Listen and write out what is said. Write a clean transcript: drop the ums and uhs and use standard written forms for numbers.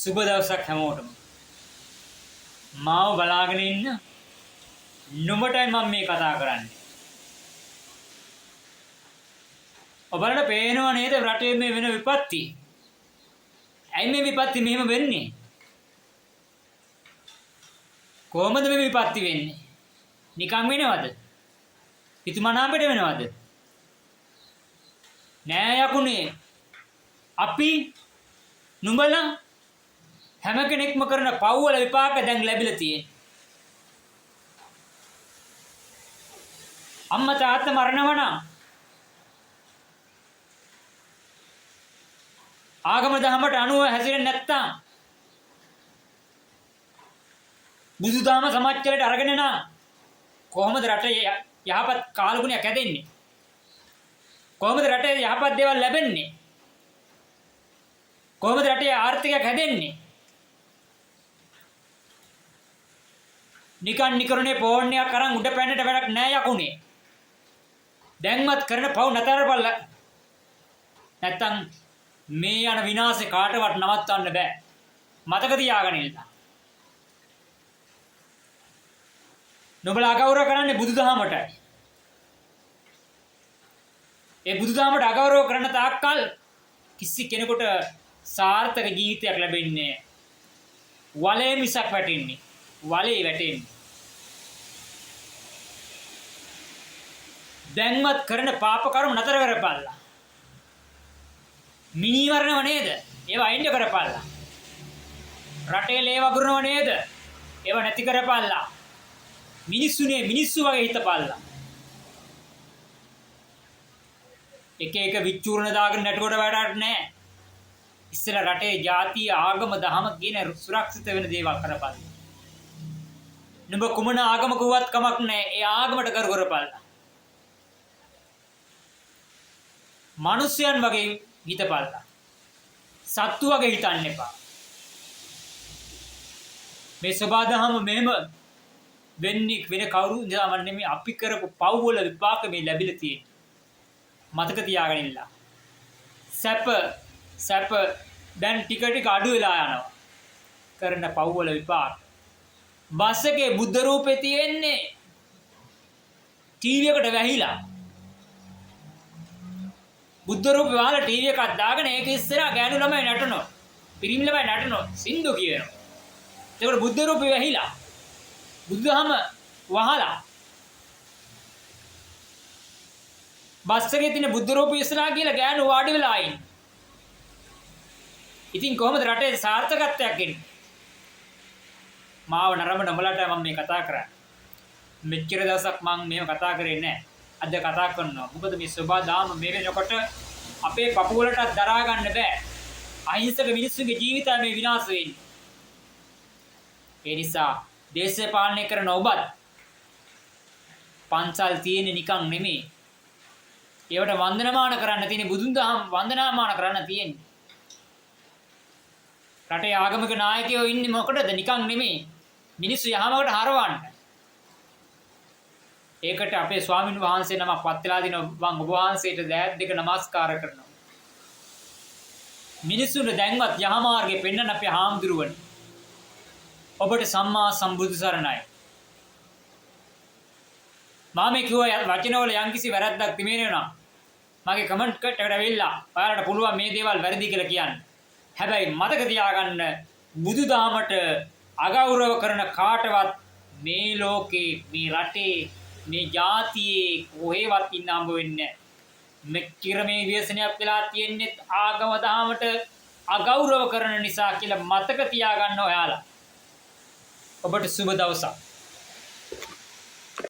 සුබ දවසක් හැමෝටම. මාව බලාගෙන ඉන්න නුඹටයි මම මේ කතා කරන්නේ. ඔබලට පේනව නේද රටේ මේ වෙන විපත්ති? ඇයි මේ විපත්ති මෙහෙම වෙන්නේ? කොහොමද මේ විපත්ති වෙන්නේ? නිකන් වෙනවද? හිතුමනාපෙට වෙනවද? නෑ යකුනේ. අපි නුඹලා හැම කෙනෙක්ම කරන පව්වල විපාක දැන් ලැබිලා තියෙන්නේ. අම්මා තාත්තා මරණව නම් ආගම දහමට අනුව හැසිරෙන්නේ නැත්තම් බුදුදහම සමාජයට අරගෙන නම් කොහොමද රටේ යහපත් කාලගුණයක් හැදෙන්නේ? කොහොමද රටේ යහපත් දේවල් ලැබෙන්නේ? කොහොමද රටේ ආර්ථිකයක් හැදෙන්නේ? නිකන් නිකරුණේ ෆෝන් එකක් අරන් උඩ පැන්නට වැඩක් නෑ යකුනේ. දැන්වත් කරන පව් නතරපල්ල. නැත්තම් මේ යන විනාශේ කාටවත් නවත්තන්න බෑ. මතක තියාගන්න ඉන්න. නුඹලා අගෞරව කරන්නේ බුදුදහමටයි. ඒ බුදුදහමට අගෞරව කරන තාක්කල් කිසි කෙනෙකුට සාර්ථක ජීවිතයක් ලැබෙන්නේ නෑ. වලේ මිසක් වැටෙන්නේ. වලේ වැටෙන්නේ. දැන්වත් කරන පාප කර්ම නතර කරපල්ලා. මිනිවරණව නේද? ඒවා අයින් කරපල්ලා. රටේ ලේ වගුරුනව නේද? ඒවා නැති කරපල්ලා. මිනිස්සුනේ මිනිස්සු වගේ හිතපල්ලා. එක එක විචූර්ණ දාගෙන නැටකොට වැඩක් නැහැ. ඉස්සෙල්ලා රටේ ජාතිය ආගම දහම කියන සුරක්ෂිත වෙන දේවල් කරපල්ලා. නුඹ කුමන ආගමක වුවත් කමක් නැහැ. ඒ ආගමට කර කරපල්ලා. මිනිස්යන් වගේ හිතපල්ලා. සත්තු වගේ හිතන්න එපා. මේ සබාදහම මෙහෙම වෙන්නේ වෙන කවුරු නිසාම නෙමෙයි අපි කරපු පව් වල විපාක මේ ලැබිලා තියෙන්නේ. මතක තියාගන්න ඉන්න. සැප දැන් ටික ටික අඩු වෙලා යනවා. කරන පව් වල විපාක. බස් එකේ බුද්ධ රූපේ තියෙන්නේ ටීවී එකට වැහිලා. බුද්ධ රූපේ වහලා ටීවී එකක් දාගෙන ඒක ඉස්සරහා ගෑනු ළමයි නටනවා. පිරිමි ළමයි නටනවා. සින්දු කියනවා. ඒකට බුද්ධ රූපේ වැහිලා. බුදුදහම වහලා. බස් එකේ තියෙන බුද්ධ රූපය ඉස්සරහා කියලා ගෑනු වාඩි වෙලා ඉන්නේ. ඉතින් කොහොමද රටේ සාර්ථකත්වයක් එන්නේ? මාව නරඹන උඹලට මම මේ කතා කරන්නේ. මෙච්චර දවසක් මම මේව කතා කරේ නැහැ. අද කතා කරනවා. මොකද මේ සබා දාම මේ වෙනකොට අපේ පපු වලට දරා ගන්න බෑ. අහිංසක මිනිස්සුගේ ජීවිතය මේ විනාශ වෙන්නේ. ඒ නිසා දේශය පාලනය කරන ඔබත් පන්සල් තියෙන්නේ නිකන් නෙමෙයි. ඒවට වන්දනමාන කරන්න තියෙන්නේ බුදුන් දහම් වන්දනාමාන කරන්න තියෙන්නේ. රටේ ආගමික නායකයෝ ඉන්නේ මොකටද? නිකන් නෙමෙයි. මිනිස්සු යහමකට හරවන්න. ඒකට අපේ ස්වාමින් වහන්සේ නමක් පත් වෙලා දින මම ඔබ වහන්සේට දෑත් දෙක නමස්කාර කරනවා. මිනිස්සුන්ට දැන්වත් යහමාර්ගේ පෙන්වන්න අපේ හාමුදුරුවනේ. ඔබට සම්මා සම්බුදු සරණයි. මම කිව්ව වචනවල යම්කිසි වැරද්දක් තිබෙනවා. මගේ කමෙන්ට් එකට ඇවිල්ලා ඔයාලට පුළුවන් මේ දේවල් වැරදි කියලා කියන්න. හැබැයි මතක තියාගන්න බුදුදහමට අගෞරව කරන කාටවත් මේ ලෝකේ මේ රටේ මේ ජාතියේ කොහෙවත් ඉන්න හම්බ වෙන්නේ නැහැ. මෙච්චර මේ ව්‍යසනයක් වෙලා තියෙන්නේ ආගම දහමට අගෞරව කරන නිසා කියලා මතක තියාගන්න ඔයාලා. ඔබට සුබ දවසක්.